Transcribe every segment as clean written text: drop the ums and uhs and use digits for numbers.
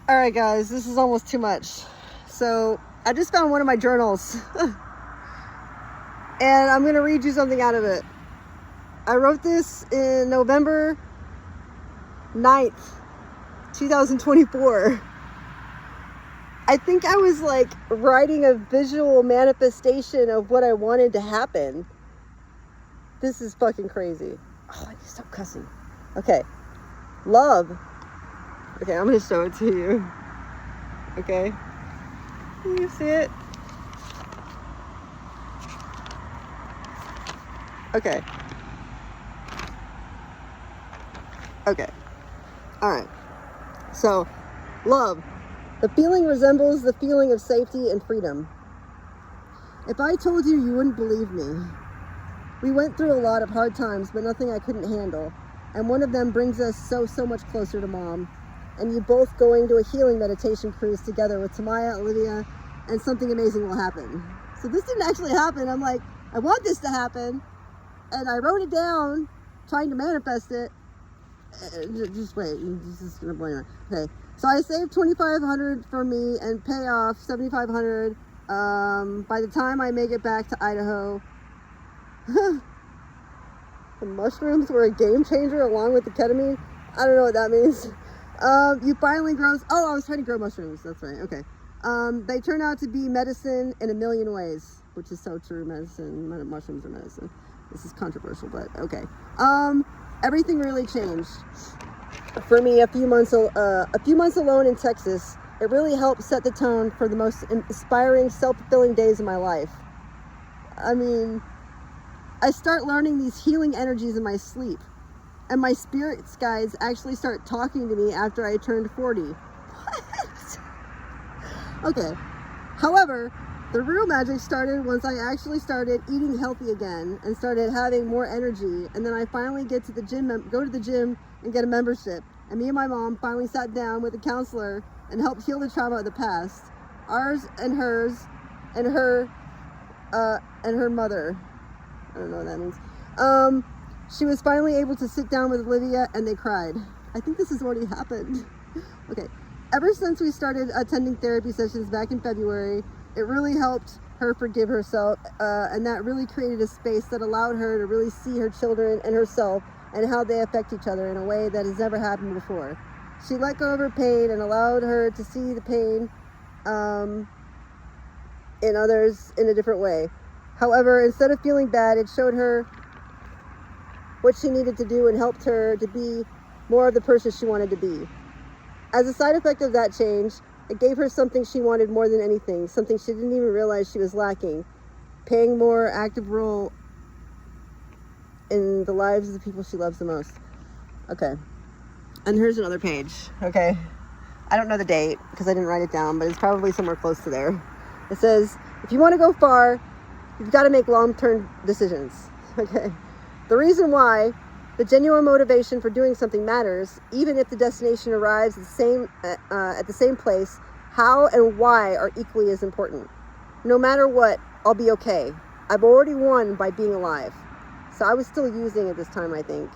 All right, guys, this is almost too much. So I just found one of my journals and I'm going to read you something out of it. I wrote this in November 9th, 2024. I think I was like writing a visual manifestation of what I wanted to happen. This is fucking crazy. Oh, I need to stop cussing. Okay. Love. Okay, I'm going to show it to you. Okay. Can you see it? Okay. Okay. All right. So, love. The feeling resembles the feeling of safety and freedom. If I told you, you wouldn't believe me. We went through a lot of hard times, but nothing I couldn't handle. And one of them brings us so much closer to Mom. And you both going to a healing meditation cruise together with Tamaya, Olivia, and something amazing will happen. So this didn't actually happen. I'm like, I want this to happen. And I wrote it down, trying to manifest it. Just wait, this is gonna blow your mind. Okay, so I saved $2,500 for me and pay off $7,500 by the time I make it back to Idaho. The mushrooms were a game changer along with the ketamine. I don't know what that means. You finally grow. Oh, I was trying to grow mushrooms. That's right. Okay. They turn out to be medicine in a million ways, which is so true. Mushrooms are medicine. This is controversial, but okay. Everything really changed for me. A few months alone in Texas, it really helped set the tone for the most inspiring, self-fulfilling days of my life. I mean, I start learning these healing energies in my sleep. And my spirit guides actually start talking to me after I turned 40. What? Okay. However, the real magic started once I actually started eating healthy again and started having more energy. And then I finally get to the gym, go to the gym and get a membership. And me and my mom finally sat down with a counselor and helped heal the trauma of the past. Ours and hers and her mother. I don't know what that means. She was finally able to sit down with Olivia and they cried. I think this has already happened. Okay. Ever since we started attending therapy sessions back in February, it really helped her forgive herself. And that really created a space that allowed her to really see her children and herself and how they affect each other in a way that has never happened before. She let go of her pain and allowed her to see the pain in others in a different way. However, instead of feeling bad, it showed her what she needed to do and helped her to be more of the person she wanted to be. As a side effect of that change, it gave her something she wanted more than anything, something she didn't even realize she was lacking, playing more active role in the lives of the people she loves the most. Okay, and here's another page, okay? I don't know the date because I didn't write it down, but it's probably somewhere close to there. It says, if you want to go far, you've got to make long-term decisions, okay? The reason why, the genuine motivation for doing something matters, even if the destination arrives at the same place, how and why are equally as important. No matter what, I'll be okay. I've already won by being alive. So I was still using at this time, I think.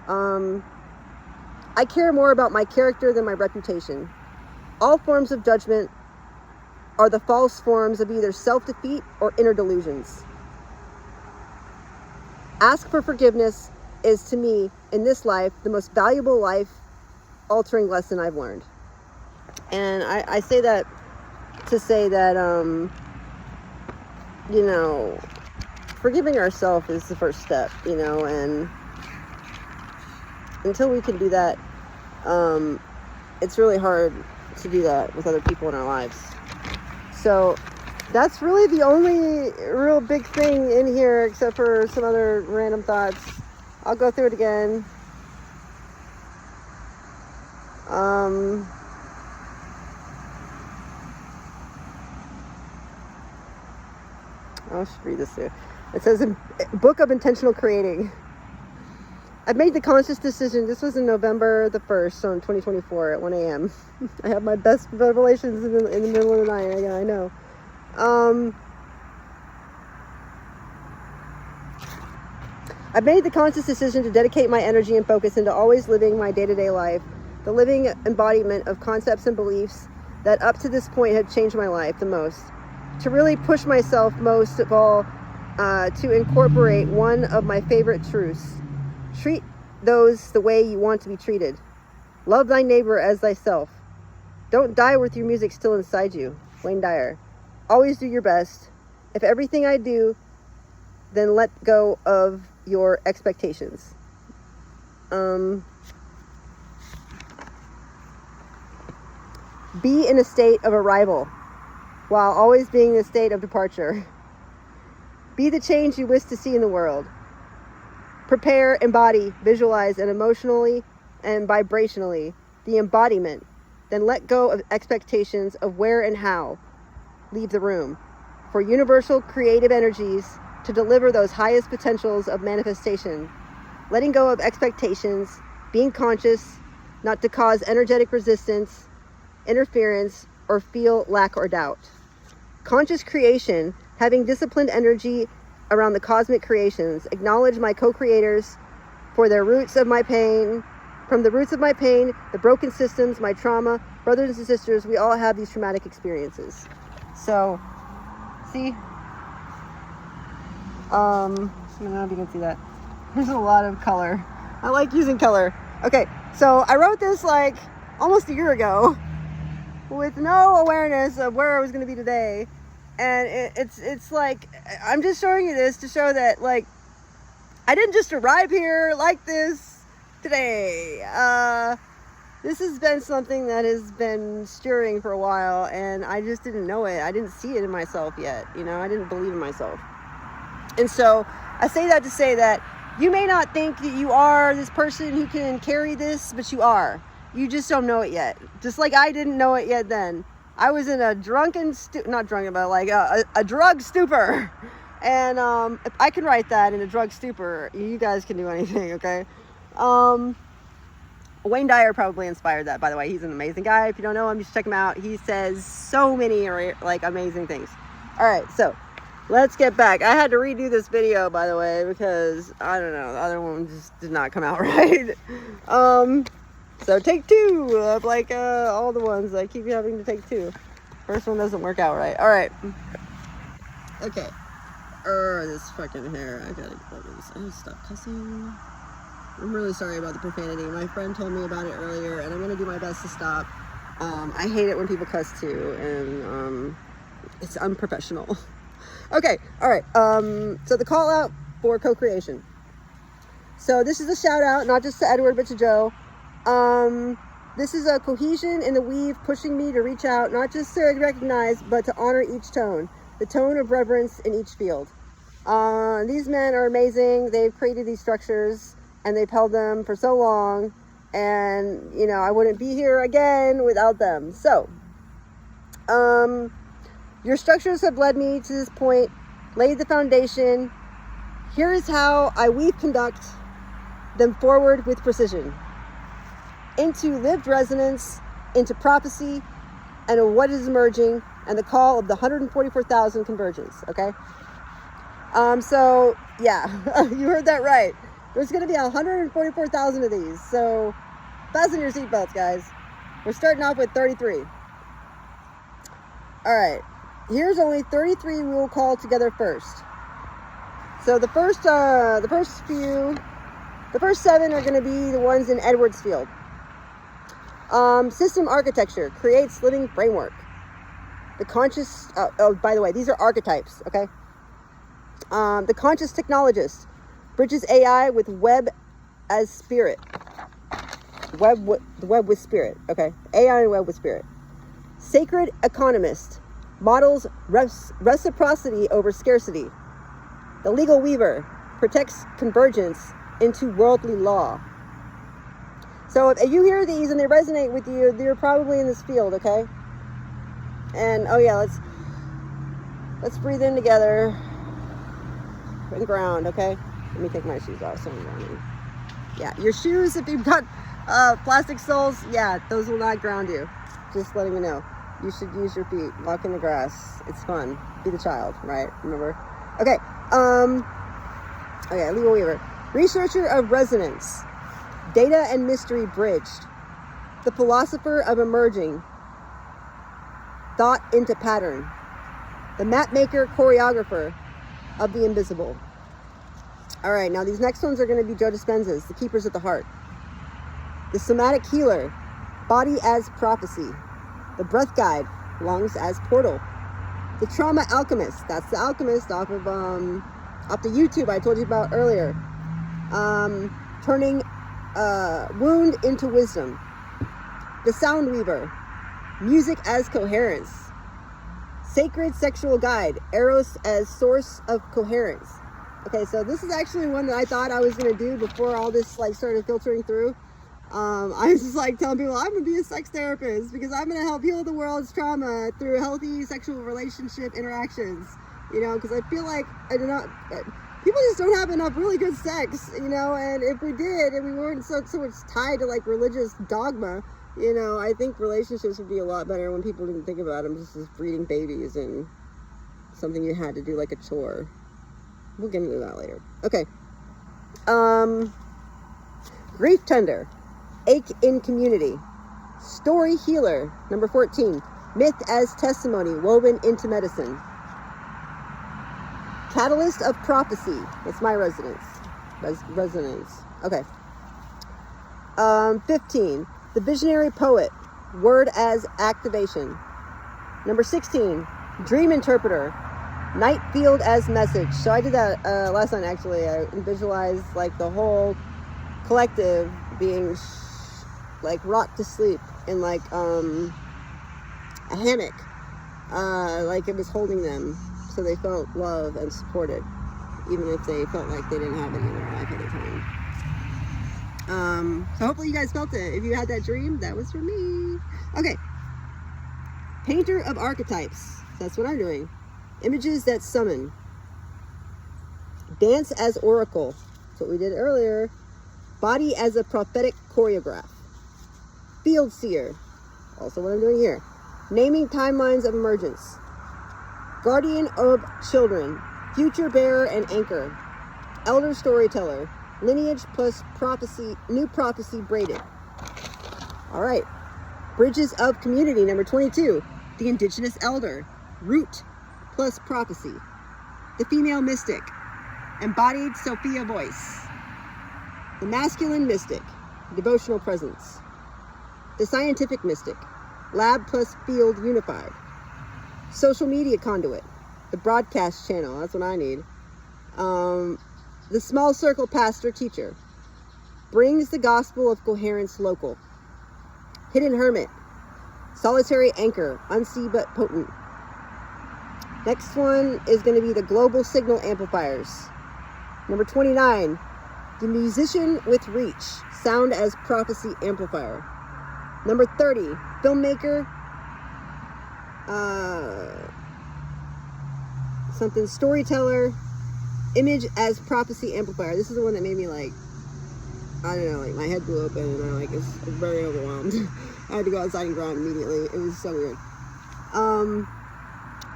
I care more about my character than my reputation. All forms of judgment are the false forms of either self-defeat or inner delusions. Ask for forgiveness is, to me, in this life, the most valuable life-altering lesson I've learned. And I say that to say that, you know, forgiving ourselves is the first step, you know, and until we can do that, it's really hard to do that with other people in our lives. So that's really the only real big thing in here, except for some other random thoughts. I'll go through it again. I should read this too. It says, Book of Intentional Creating. I've made the conscious decision. This was in November the 1st, so in 2024 at 1 a.m. I have my best revelations in the middle of the night. Yeah, I know. I've made the conscious decision to dedicate my energy and focus into always living my day-to-day life the living embodiment of concepts and beliefs that up to this point had changed my life the most. To really push myself most of all, to incorporate one of my favorite truths. Treat those the way you want to be treated. Love thy neighbor as thyself. Don't die with your music still inside you. Wayne Dyer. Always do your best. If everything I do, then let go of your expectations. Be in a state of arrival while always being in a state of departure. Be the change you wish to see in the world. Prepare, embody, visualize, and emotionally and vibrationally the embodiment. Then let go of expectations of where and how. Leave the room for universal creative energies to deliver those highest potentials of manifestation. Letting go of expectations, being conscious, not to cause energetic resistance, interference, or feel lack or doubt. Conscious creation, having disciplined energy around the cosmic creations. Acknowledge my co-creators for their roots of my pain. From the roots of my pain, the broken systems, my trauma, brothers and sisters, we all have these traumatic experiences. So, see? I don't know if you can see that. There's a lot of color. I like using color. Okay, so I wrote this like almost a year ago with no awareness of where I was going to be today. And it's like, I'm just showing you this to show that, like, I didn't just arrive here like this today. This has been something that has been stirring for a while, and I just didn't know it. I didn't see it in myself yet. You know, I didn't believe in myself. And so I say that to say that you may not think that you are this person who can carry this, but you are. You just don't know it yet. Just like I didn't know it yet then. I was in a not drunken, but like a drug stupor. And if I can write that in a drug stupor, you guys can do anything, okay? Wayne Dyer probably inspired that, by the way. He's an amazing guy. If you don't know him, you should check him out. He says so many like amazing things. All right, so let's get back. I had to redo this video, by the way, because I don't know, the other one just did not come out right. So take two of like all the ones. I keep having to take two. First one doesn't work out right. All right. Okay. This fucking hair. I gotta stop cussing. I'm really sorry about the profanity. My friend told me about it earlier, and I'm gonna do my best to stop. I hate it when people cuss too, and it's unprofessional. Okay. All right. So the call out for co-creation. So this is a shout out, not just to Edward, but to Joe. This is a cohesion in the weave pushing me to reach out, not just to recognize, but to honor each tone, the tone of reverence in each field. These men are amazing. They've created these structures and they've held them for so long, and you know, I wouldn't be here again without them. So, your structures have led me to this point, laid the foundation. Here is how I weave conduct them forward with precision. Into lived resonance, into prophecy, and what is emerging, and the call of the 144,000 convergence, okay? So, yeah, you heard that right. There's going to be 144,000 of these, so fasten your seatbelts, guys. We're starting off with 33. All right, here's only 33 we will call together first. So the first 7 are going to be the ones in Edward's field. System architecture creates living framework. The conscious, by the way, these are archetypes, okay? The conscious technologist bridges AI with web as spirit. The web with spirit, okay? AI and web with spirit. Sacred economist models reciprocity over scarcity. The legal weaver protects convergence into worldly law. So if you hear these and they resonate with you, they're probably in this field, okay? And oh yeah, let's breathe in together and ground, okay? Let me take my shoes off so I'm grounding. Yeah, your shoes, if you've got plastic soles, yeah, those will not ground you. Just letting you know. You should use your feet. Walk in the grass. It's fun. Be the child, right? Remember? Okay. Okay, legal weaver. Researcher of resonance. Data and mystery bridged. the philosopher of emerging thought into pattern, the map maker, choreographer of the invisible. All right, now these next ones are going to be Joe Dispenza's, the keepers of the heart, the somatic healer, body as prophecy, the breath guide, lungs as portal, the trauma alchemist, that's the alchemist off the YouTube I told you about earlier, turning wound into wisdom, the sound weaver, music as coherence, sacred sexual guide, eros as source of coherence. Okay, so this is actually one that I thought I was going to do before all this like started filtering through. I was just like telling people I'm going to be a sex therapist because I'm going to help heal the world's trauma through healthy sexual relationship interactions, you know, because I feel like people just don't have enough really good sex, you know, and if we did and we weren't so much tied to like religious dogma, you know, I think relationships would be a lot better when people didn't think about them just as breeding babies and something you had to do like a chore. We'll get into that later. Okay. Grief tender, ache in community, story healer, number 14, myth as testimony woven into medicine, catalyst of prophecy, that's my resonance. Okay. 15, the visionary poet, word as activation. Number 16, dream interpreter, night field as message. So I did that last night actually. I visualized like the whole collective being like rocked to sleep in like a hammock, like it was holding them, so they felt love and supported, even if they felt like they didn't have any in their life at the time. So hopefully you guys felt it. If you had that dream, that was for me. Okay. Painter of archetypes. That's what I'm doing. Images that summon. Dance as oracle. That's what we did earlier. Body as a prophetic choreograph. Field seer. Also what I'm doing here. Naming timelines of emergence. Guardian of children. Future bearer and anchor. Elder storyteller. Lineage plus prophecy. New prophecy braided. All right. Bridges of community. Number 22. The indigenous elder. Root plus prophecy. The female mystic. Embodied Sophia voice. The masculine mystic. Devotional presence. The scientific mystic. Lab plus field unified. Social media conduit. The broadcast channel. That's what I need. The small circle pastor teacher. Brings the gospel of coherence local. Hidden hermit. Solitary anchor. Unseen but potent. Next one is going to be the global signal amplifiers. Number 29. The musician with reach. Sound as prophecy amplifier. Number 30. Filmmaker. Something storyteller. Image as prophecy amplifier. This is the one that made me like, I don't know, like my head blew open and I like was very overwhelmed. I had to go outside and ground immediately. It was so weird.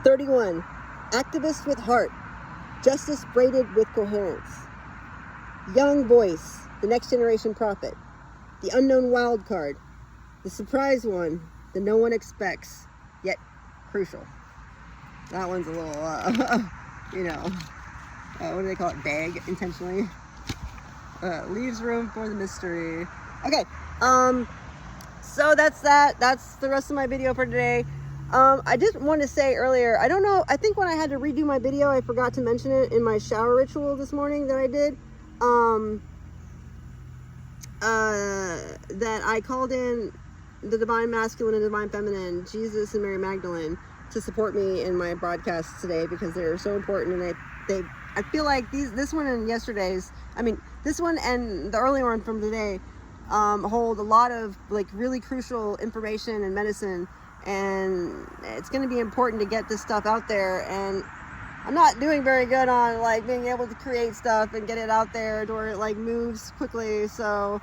31. Activist with heart. Justice braided with coherence. Young voice. The next generation prophet. The unknown wild card. The surprise one. The no one expects, yet crucial. That one's a little, you know, what do they call it? Vague, intentionally. Leaves room for the mystery. Okay, so that's that. That's the rest of my video for today. I did want to say earlier, I don't know, I think when I had to redo my video, I forgot to mention it in my shower ritual this morning that I did, that I called in the Divine Masculine and Divine Feminine, Jesus and Mary Magdalene, to support me in my broadcasts today because they're so important, and I feel like this one and yesterday's, I mean, this one and the earlier one from today, hold a lot of like really crucial information and medicine, and it's going to be important to get this stuff out there. And I'm not doing very good on like being able to create stuff and get it out there to where it like moves quickly. So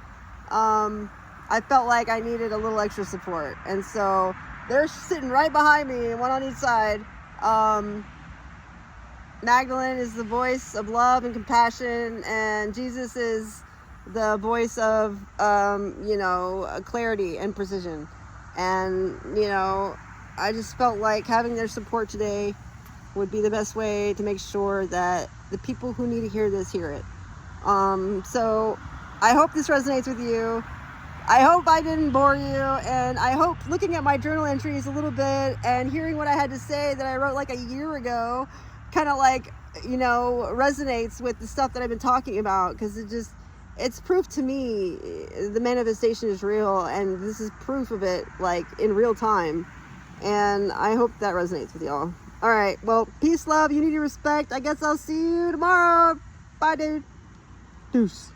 I felt like I needed a little extra support, and so they're sitting right behind me, one on each side. Magdalene is the voice of love and compassion, and Jesus is the voice of, you know, clarity and precision. And, you know, I just felt like having their support today would be the best way to make sure that the people who need to hear this hear it. So I hope this resonates with you. I hope I didn't bore you, and I hope looking at my journal entries a little bit and hearing what I had to say that I wrote like a year ago kind of like, you know, resonates with the stuff that I've been talking about, because it's proof to me the manifestation is real, and this is proof of it like in real time. And I hope that resonates with y'all. All right, well, peace, love, unity, respect. I guess I'll see you tomorrow. Bye, dude. Deuce.